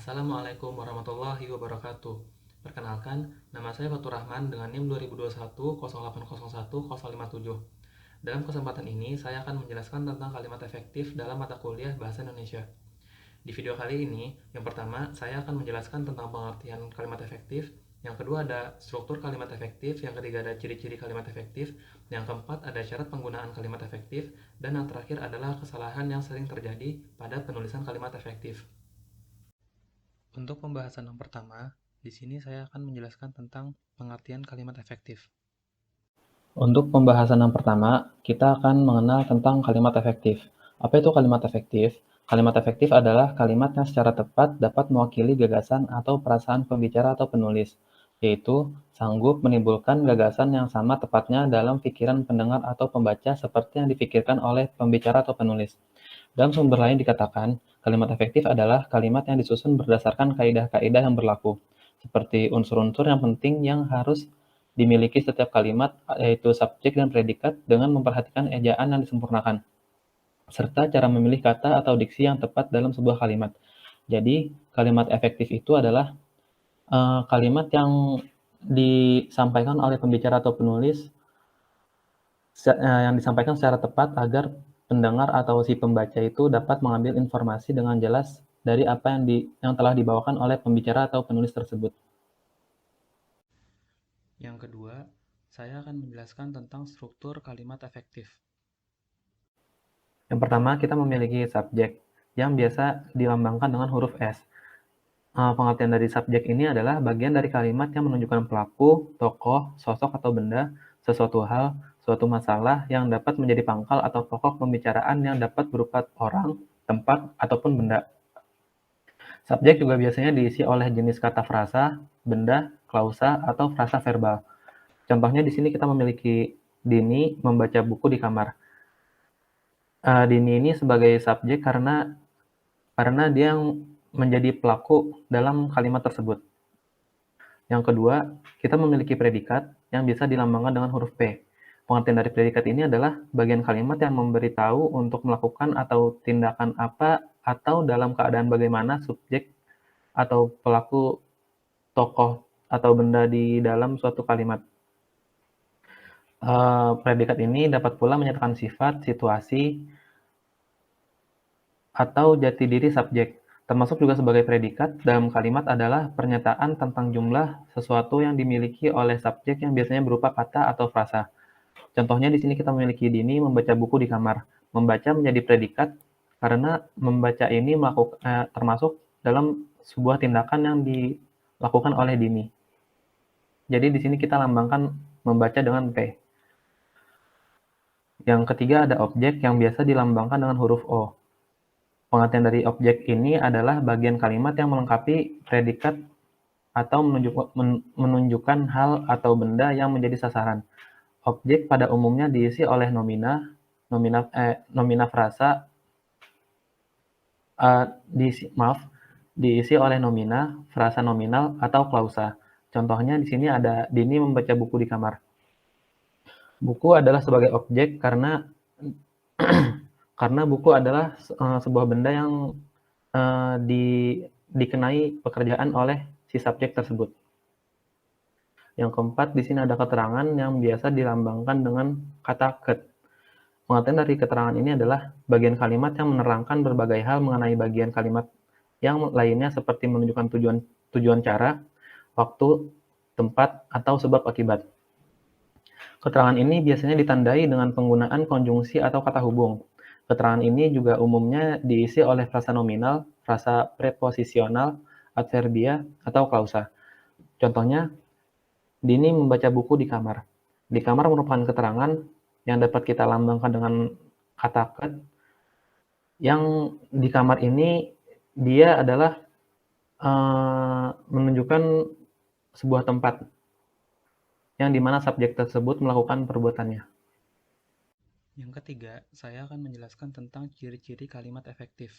Assalamualaikum warahmatullahi wabarakatuh. Perkenalkan, nama saya Fatur Rahman dengan NIM 2021 0801 057. Dalam kesempatan ini, saya akan menjelaskan tentang kalimat efektif dalam mata kuliah Bahasa Indonesia. Di video kali ini, yang pertama, saya akan menjelaskan tentang pengertian kalimat efektif. Yang kedua ada struktur kalimat efektif, yang ketiga ada ciri-ciri kalimat efektif, yang keempat ada syarat penggunaan kalimat efektif, dan yang terakhir adalah kesalahan yang sering terjadi pada penulisan kalimat efektif. Untuk pembahasan yang pertama, di sini saya akan menjelaskan tentang pengertian kalimat efektif. Untuk pembahasan yang pertama, kita akan mengenal tentang kalimat efektif. Apa itu kalimat efektif? Kalimat efektif adalah kalimat yang secara tepat dapat mewakili gagasan atau perasaan pembicara atau penulis, yaitu sanggup menimbulkan gagasan yang sama tepatnya dalam pikiran pendengar atau pembaca seperti yang dipikirkan oleh pembicara atau penulis. Dalam sumber lain dikatakan, kalimat efektif adalah kalimat yang disusun berdasarkan kaidah-kaidah yang berlaku, seperti unsur-unsur yang penting yang harus dimiliki setiap kalimat, yaitu subjek dan predikat dengan memperhatikan ejaan yang disempurnakan, serta cara memilih kata atau diksi yang tepat dalam sebuah kalimat. Jadi, kalimat efektif itu adalah kalimat yang disampaikan oleh pembicara atau penulis yang disampaikan secara tepat agar pendengar atau si pembaca itu dapat mengambil informasi dengan jelas dari apa yang telah dibawakan oleh pembicara atau penulis tersebut. Yang kedua, saya akan menjelaskan tentang struktur kalimat efektif. Yang pertama, kita memiliki subjek yang biasa dilambangkan dengan huruf S. Pengertian dari subjek ini adalah bagian dari kalimat yang menunjukkan pelaku, tokoh, sosok atau benda, sesuatu hal, suatu masalah yang dapat menjadi pangkal atau pokok pembicaraan yang dapat berupa orang, tempat, ataupun benda. Subjek juga biasanya diisi oleh jenis kata frasa, benda, klausa, atau frasa verbal. Contohnya di sini kita memiliki Dini membaca buku di kamar. Dini ini sebagai subjek karena dia yang menjadi pelaku dalam kalimat tersebut. Yang kedua, kita memiliki predikat yang bisa dilambangkan dengan huruf P. Pengertian dari predikat ini adalah bagian kalimat yang memberitahu untuk melakukan atau tindakan apa atau dalam keadaan bagaimana subjek atau pelaku, tokoh, atau benda di dalam suatu kalimat. Predikat ini dapat pula menyatakan sifat, situasi, atau jati diri subjek. Termasuk juga sebagai predikat dalam kalimat adalah pernyataan tentang jumlah sesuatu yang dimiliki oleh subjek yang biasanya berupa kata atau frasa. Contohnya di sini kita memiliki Dini membaca buku di kamar. Membaca menjadi predikat karena membaca ini termasuk dalam sebuah tindakan yang dilakukan oleh Dini. Jadi di sini kita lambangkan membaca dengan P. Yang ketiga ada objek yang biasa dilambangkan dengan huruf O. Pengertian dari objek ini adalah bagian kalimat yang melengkapi predikat atau menunjukkan hal atau benda yang menjadi sasaran. Objek pada umumnya diisi oleh nomina frasa, diisi oleh nomina, frasa nominal, atau klausa. Contohnya di sini ada Dini membaca buku di kamar. Buku adalah sebagai objek karena buku adalah sebuah benda yang dikenai pekerjaan oleh si subjek tersebut. Yang keempat, di sini ada keterangan yang biasa dilambangkan dengan kata ket. Pengertian dari keterangan ini adalah bagian kalimat yang menerangkan berbagai hal mengenai bagian kalimat yang lainnya seperti menunjukkan tujuan cara, waktu, tempat, atau sebab akibat. Keterangan ini biasanya ditandai dengan penggunaan konjungsi atau kata hubung. Keterangan ini juga umumnya diisi oleh frasa nominal, frasa preposisional, adverbia, atau klausa. Contohnya, Dini membaca buku di kamar. Di kamar merupakan keterangan yang dapat kita lambangkan dengan kata ket, yang di kamar ini dia adalah menunjukkan sebuah tempat yang dimana subjek tersebut melakukan perbuatannya. Yang ketiga, saya akan menjelaskan tentang ciri-ciri kalimat efektif.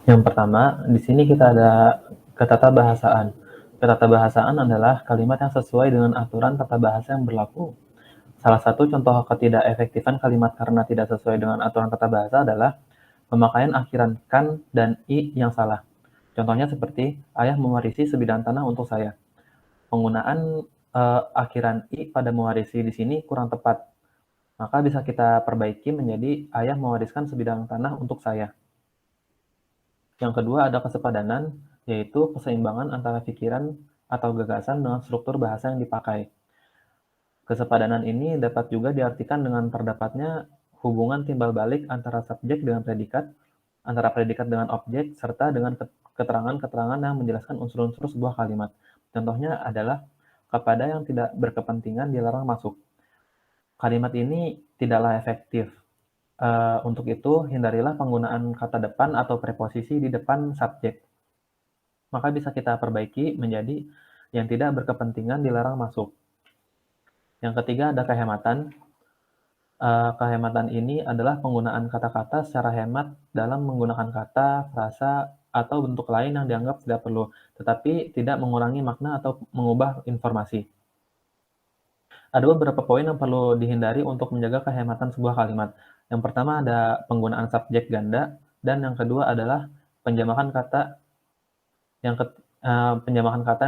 Yang pertama, di sini kita ada ketatabahasaan. Ketatabahasaan adalah kalimat yang sesuai dengan aturan tata bahasa yang berlaku. Salah satu contoh ketidakefektifan kalimat karena tidak sesuai dengan aturan tata bahasa adalah pemakaian akhiran kan dan i yang salah. Contohnya seperti, ayah mewarisi sebidang tanah untuk saya. Penggunaan akhiran i pada mewarisi di sini kurang tepat. Maka bisa kita perbaiki menjadi ayah mewariskan sebidang tanah untuk saya. Yang kedua ada kesepadanan, yaitu keseimbangan antara pikiran atau gagasan dengan struktur bahasa yang dipakai. Kesepadanan ini dapat juga diartikan dengan terdapatnya hubungan timbal balik antara subjek dengan predikat, antara predikat dengan objek, serta dengan keterangan-keterangan yang menjelaskan unsur-unsur sebuah kalimat. Contohnya adalah, kepada yang tidak berkepentingan dilarang masuk. Kalimat ini tidaklah efektif. Untuk itu, hindarilah penggunaan kata depan atau preposisi di depan subjek. Maka bisa kita perbaiki menjadi, yang tidak berkepentingan dilarang masuk. Yang ketiga ada kehematan. Kehematan ini adalah penggunaan kata-kata secara hemat dalam menggunakan kata, frasa, atau bentuk lain yang dianggap tidak perlu, tetapi tidak mengurangi makna atau mengubah informasi. Ada beberapa poin yang perlu dihindari untuk menjaga kehematan sebuah kalimat. Yang pertama ada penggunaan subjek ganda, dan yang kedua adalah penjamakan kata yang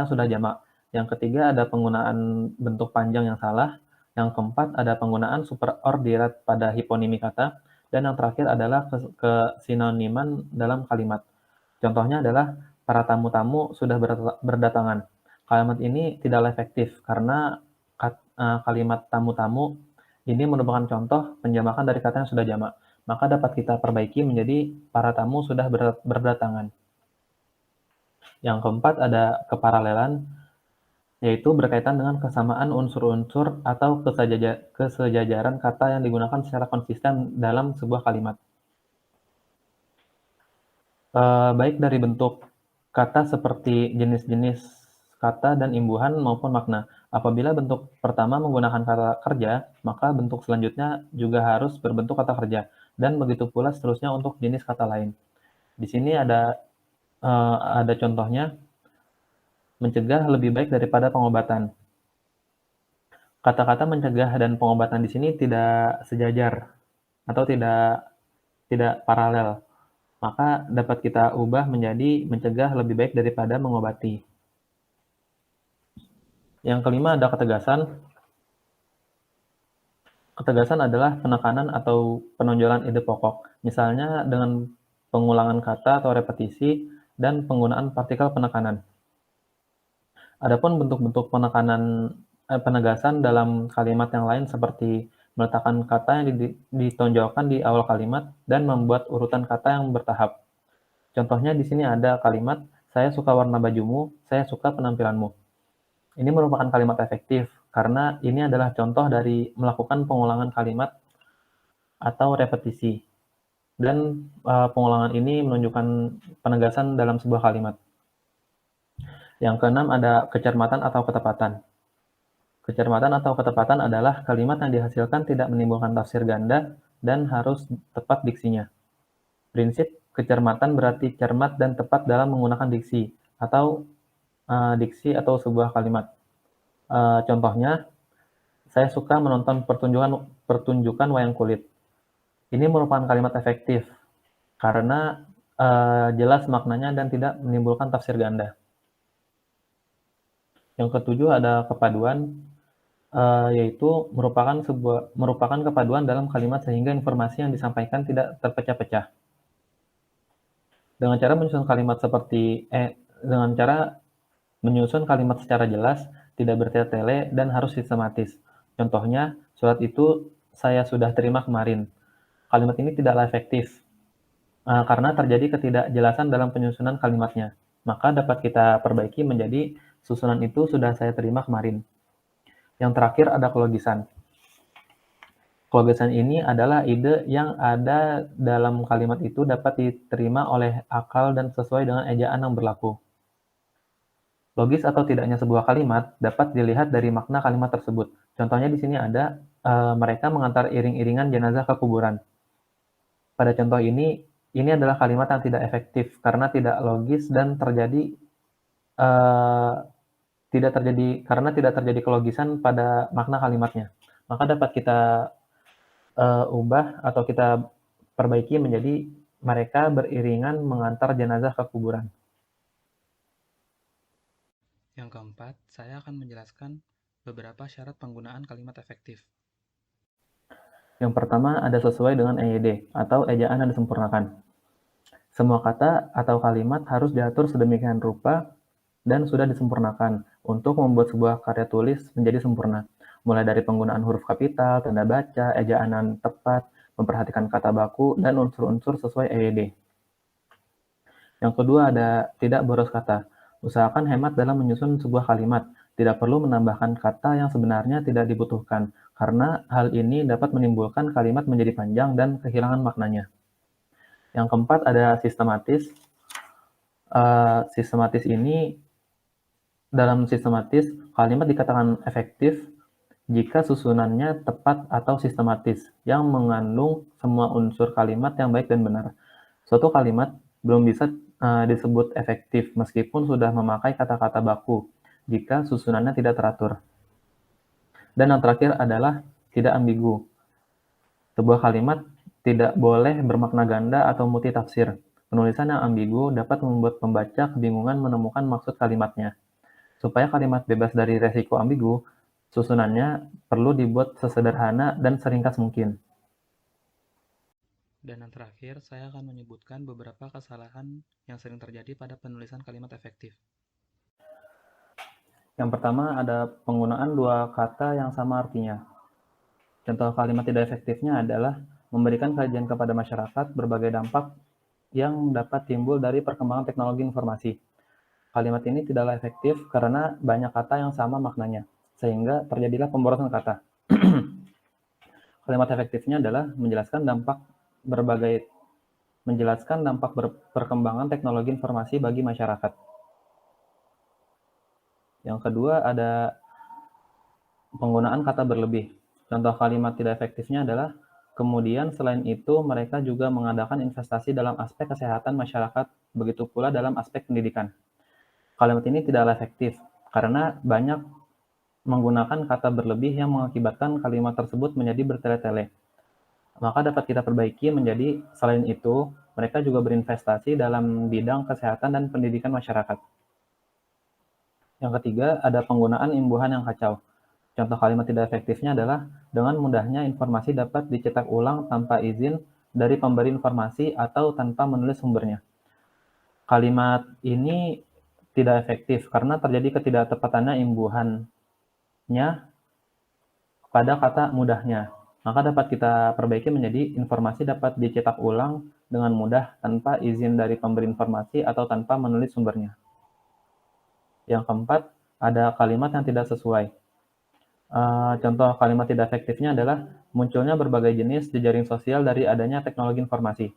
sudah jamak. Yang ketiga ada penggunaan bentuk panjang yang salah. Yang keempat ada penggunaan superordirat pada hiponimi kata. Dan yang terakhir adalah kesinoniman dalam kalimat. Contohnya adalah, para tamu-tamu sudah berdatangan. Kalimat ini tidaklah efektif karena kalimat tamu-tamu ini merupakan contoh penjamakan dari kata yang sudah jamak. Maka dapat kita perbaiki menjadi para tamu sudah berdatangan. Yang keempat ada keparalelan, yaitu berkaitan dengan kesamaan unsur-unsur atau kesejajaran kata yang digunakan secara konsisten dalam sebuah kalimat. Baik dari bentuk kata seperti jenis-jenis kata dan imbuhan maupun makna. Apabila bentuk pertama menggunakan kata kerja, maka bentuk selanjutnya juga harus berbentuk kata kerja, dan begitu pula seterusnya untuk jenis kata lain. Di sini ada contohnya, mencegah lebih baik daripada pengobatan. Kata-kata mencegah dan pengobatan di sini tidak sejajar atau tidak paralel. Maka dapat kita ubah menjadi mencegah lebih baik daripada mengobati. Yang kelima ada ketegasan. Ketegasan adalah penekanan atau penonjolan ide pokok, misalnya dengan pengulangan kata atau repetisi dan penggunaan partikel penekanan. Adapun bentuk-bentuk penegasan dalam kalimat yang lain seperti meletakkan kata yang ditonjolkan di awal kalimat dan membuat urutan kata yang bertahap. Contohnya di sini ada kalimat, saya suka warna bajumu, saya suka penampilanmu. Ini merupakan kalimat efektif karena ini adalah contoh dari melakukan pengulangan kalimat atau repetisi. Dan pengulangan ini menunjukkan penegasan dalam sebuah kalimat. Yang keenam ada kecermatan atau ketepatan. Kecermatan atau ketepatan adalah kalimat yang dihasilkan tidak menimbulkan tafsir ganda dan harus tepat diksinya. Prinsip kecermatan berarti cermat dan tepat dalam menggunakan diksi atau sebuah kalimat. Contohnya, saya suka menonton pertunjukan wayang kulit. Ini merupakan kalimat efektif karena jelas maknanya dan tidak menimbulkan tafsir ganda. Yang ketujuh ada kepaduan, yaitu merupakan kepaduan dalam kalimat sehingga informasi yang disampaikan tidak terpecah-pecah. Dengan cara menyusun kalimat secara jelas, tidak bertele-tele, dan harus sistematis. Contohnya, surat itu saya sudah terima kemarin. Kalimat ini tidaklah efektif karena terjadi ketidakjelasan dalam penyusunan kalimatnya. Maka dapat kita perbaiki menjadi susunan itu sudah saya terima kemarin. Yang terakhir ada kelogisan. Kelogisan ini adalah ide yang ada dalam kalimat itu dapat diterima oleh akal dan sesuai dengan ejaan yang berlaku. Logis atau tidaknya sebuah kalimat dapat dilihat dari makna kalimat tersebut. Contohnya di sini ada, mereka mengantar iring-iringan jenazah ke kuburan. Pada contoh ini adalah kalimat yang tidak efektif karena tidak logis dan karena tidak terjadi kelogisan pada makna kalimatnya. Maka dapat kita ubah atau kita perbaiki menjadi mereka beriringan mengantar jenazah ke kuburan. Yang keempat, saya akan menjelaskan beberapa syarat penggunaan kalimat efektif. Yang pertama ada sesuai dengan EYD atau ejaan yang disempurnakan. Semua kata atau kalimat harus diatur sedemikian rupa dan sudah disempurnakan untuk membuat sebuah karya tulis menjadi sempurna. Mulai dari penggunaan huruf kapital, tanda baca, ejaan yang tepat, memperhatikan kata baku, dan unsur-unsur sesuai EYD. Yang kedua ada tidak boros kata. Usahakan hemat dalam menyusun sebuah kalimat. Tidak perlu menambahkan kata yang sebenarnya tidak dibutuhkan, karena hal ini dapat menimbulkan kalimat menjadi panjang dan kehilangan maknanya. Yang keempat ada sistematis. Sistematis ini, dalam sistematis, kalimat dikatakan efektif jika susunannya tepat atau sistematis, yang mengandung semua unsur kalimat yang baik dan benar. Suatu kalimat belum bisa disebut efektif meskipun sudah memakai kata-kata baku, jika susunannya tidak teratur. Dan yang terakhir adalah tidak ambigu. Sebuah kalimat tidak boleh bermakna ganda atau multitafsir. Penulisan yang ambigu dapat membuat pembaca kebingungan menemukan maksud kalimatnya. Supaya kalimat bebas dari resiko ambigu, susunannya perlu dibuat sesederhana dan seringkas mungkin. Dan yang terakhir, saya akan menyebutkan beberapa kesalahan yang sering terjadi pada penulisan kalimat efektif. Yang pertama ada penggunaan dua kata yang sama artinya. Contoh kalimat tidak efektifnya adalah memberikan kajian kepada masyarakat berbagai dampak yang dapat timbul dari perkembangan teknologi informasi. Kalimat ini tidaklah efektif karena banyak kata yang sama maknanya, sehingga terjadilah pemborosan kata. Kalimat efektifnya adalah menjelaskan dampak perkembangan teknologi informasi bagi masyarakat. Yang kedua ada penggunaan kata berlebih. Contoh kalimat tidak efektifnya adalah kemudian selain itu mereka juga mengadakan investasi dalam aspek kesehatan masyarakat, begitu pula dalam aspek pendidikan. Kalimat ini tidaklah efektif karena banyak menggunakan kata berlebih yang mengakibatkan kalimat tersebut menjadi bertele-tele. Maka dapat kita perbaiki menjadi selain itu, mereka juga berinvestasi dalam bidang kesehatan dan pendidikan masyarakat. Yang ketiga, ada penggunaan imbuhan yang kacau. Contoh kalimat tidak efektifnya adalah dengan mudahnya informasi dapat dicetak ulang tanpa izin dari pemberi informasi atau tanpa menulis sumbernya. Kalimat ini tidak efektif karena terjadi ketidaktepatannya imbuhannya pada kata mudahnya. Maka dapat kita perbaiki menjadi informasi dapat dicetak ulang dengan mudah tanpa izin dari pemberi informasi atau tanpa menulis sumbernya. Yang keempat, ada kalimat yang tidak sesuai. Contoh kalimat tidak efektifnya adalah munculnya berbagai jenis jejaring sosial dari adanya teknologi informasi.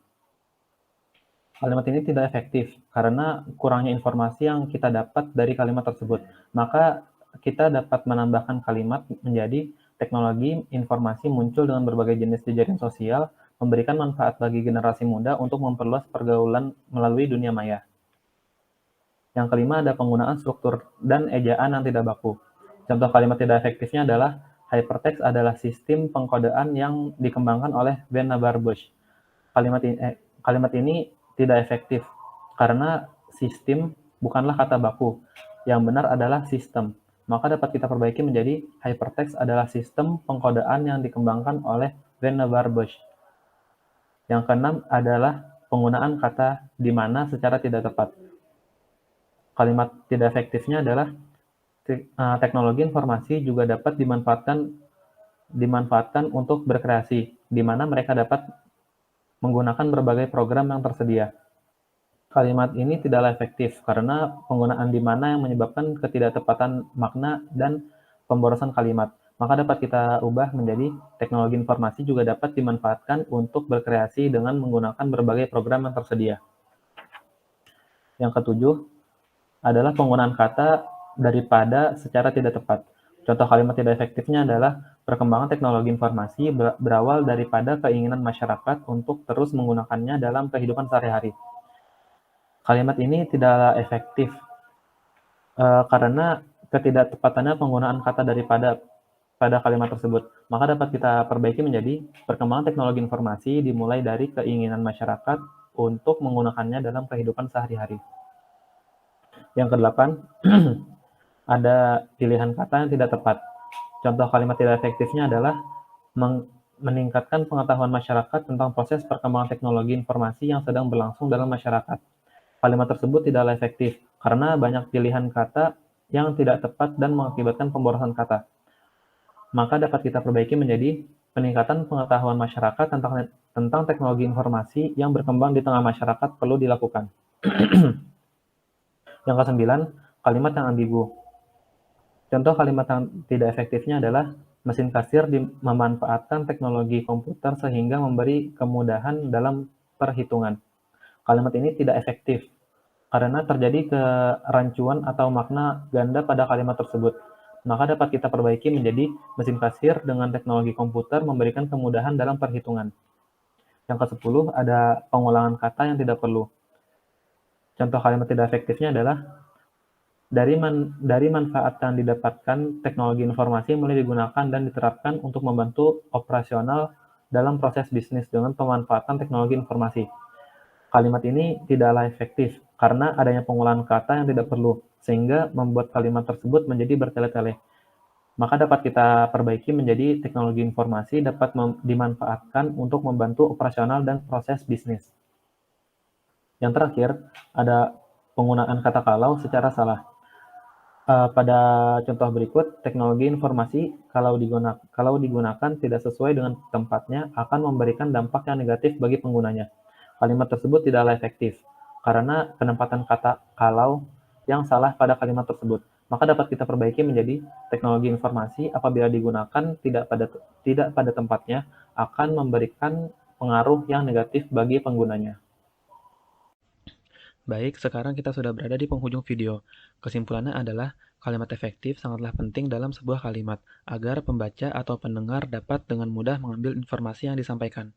Kalimat ini tidak efektif karena kurangnya informasi yang kita dapat dari kalimat tersebut. Maka kita dapat menambahkan kalimat menjadi teknologi informasi muncul dengan berbagai jenis jejaring sosial, memberikan manfaat bagi generasi muda untuk memperluas pergaulan melalui dunia maya. Yang kelima ada penggunaan struktur dan ejaan yang tidak baku. Contoh kalimat tidak efektifnya adalah hypertext adalah sistem pengkodean yang dikembangkan oleh Vannevar Bush. Kalimat ini tidak efektif karena sistem bukanlah kata baku. Yang benar adalah sistem. Maka dapat kita perbaiki menjadi hypertext adalah sistem pengkodean yang dikembangkan oleh Vannevar Bush. Yang keenam adalah penggunaan kata di mana secara tidak tepat. Kalimat tidak efektifnya adalah teknologi informasi juga dapat dimanfaatkan untuk berkreasi, di mana mereka dapat menggunakan berbagai program yang tersedia. Kalimat ini tidaklah efektif karena penggunaan di mana yang menyebabkan ketidaktepatan makna dan pemborosan kalimat. Maka dapat kita ubah menjadi teknologi informasi juga dapat dimanfaatkan untuk berkreasi dengan menggunakan berbagai program yang tersedia. Yang ketujuh adalah penggunaan kata daripada secara tidak tepat. Contoh kalimat tidak efektifnya adalah perkembangan teknologi informasi berawal daripada keinginan masyarakat untuk terus menggunakannya dalam kehidupan sehari-hari. Kalimat ini tidaklah efektif karena ketidaktepatannya penggunaan kata daripada pada kalimat tersebut. Maka dapat kita perbaiki menjadi perkembangan teknologi informasi dimulai dari keinginan masyarakat untuk menggunakannya dalam kehidupan sehari-hari. Yang kedelapan, ada pilihan kata yang tidak tepat. Contoh kalimat tidak efektifnya adalah meningkatkan pengetahuan masyarakat tentang proses perkembangan teknologi informasi yang sedang berlangsung dalam masyarakat. Kalimat tersebut tidaklah efektif karena banyak pilihan kata yang tidak tepat dan mengakibatkan pemborosan kata. Maka dapat kita perbaiki menjadi peningkatan pengetahuan masyarakat tentang teknologi informasi yang berkembang di tengah masyarakat perlu dilakukan. Yang kesembilan, kalimat yang ambigu. Contoh kalimat yang tidak efektifnya adalah mesin kasir memanfaatkan teknologi komputer sehingga memberi kemudahan dalam perhitungan. Kalimat ini tidak efektif karena terjadi kerancuan atau makna ganda pada kalimat tersebut. Maka dapat kita perbaiki menjadi mesin kasir dengan teknologi komputer memberikan kemudahan dalam perhitungan. Yang ke-10 ada pengulangan kata yang tidak perlu. Contoh kalimat tidak efektifnya adalah dari manfaat yang didapatkan, teknologi informasi mulai digunakan dan diterapkan untuk membantu operasional dalam proses bisnis dengan pemanfaatan teknologi informasi. Kalimat ini tidaklah efektif karena adanya pengolahan kata yang tidak perlu, sehingga membuat kalimat tersebut menjadi bertele-tele. Maka dapat kita perbaiki menjadi teknologi informasi dapat dimanfaatkan untuk membantu operasional dan proses bisnis. Yang terakhir, ada penggunaan kata kalau secara salah. Pada contoh berikut, teknologi informasi kalau digunakan tidak sesuai dengan tempatnya akan memberikan dampak yang negatif bagi penggunanya. Kalimat tersebut tidaklah efektif karena penempatan kata "kalau" yang salah pada kalimat tersebut. Maka dapat kita perbaiki menjadi teknologi informasi apabila digunakan tidak pada tempatnya akan memberikan pengaruh yang negatif bagi penggunanya. Baik, sekarang kita sudah berada di penghujung video. Kesimpulannya adalah, kalimat efektif sangatlah penting dalam sebuah kalimat, agar pembaca atau pendengar dapat dengan mudah mengambil informasi yang disampaikan.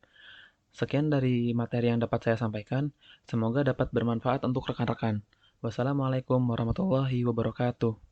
Sekian dari materi yang dapat saya sampaikan, semoga dapat bermanfaat untuk rekan-rekan. Wassalamualaikum warahmatullahi wabarakatuh.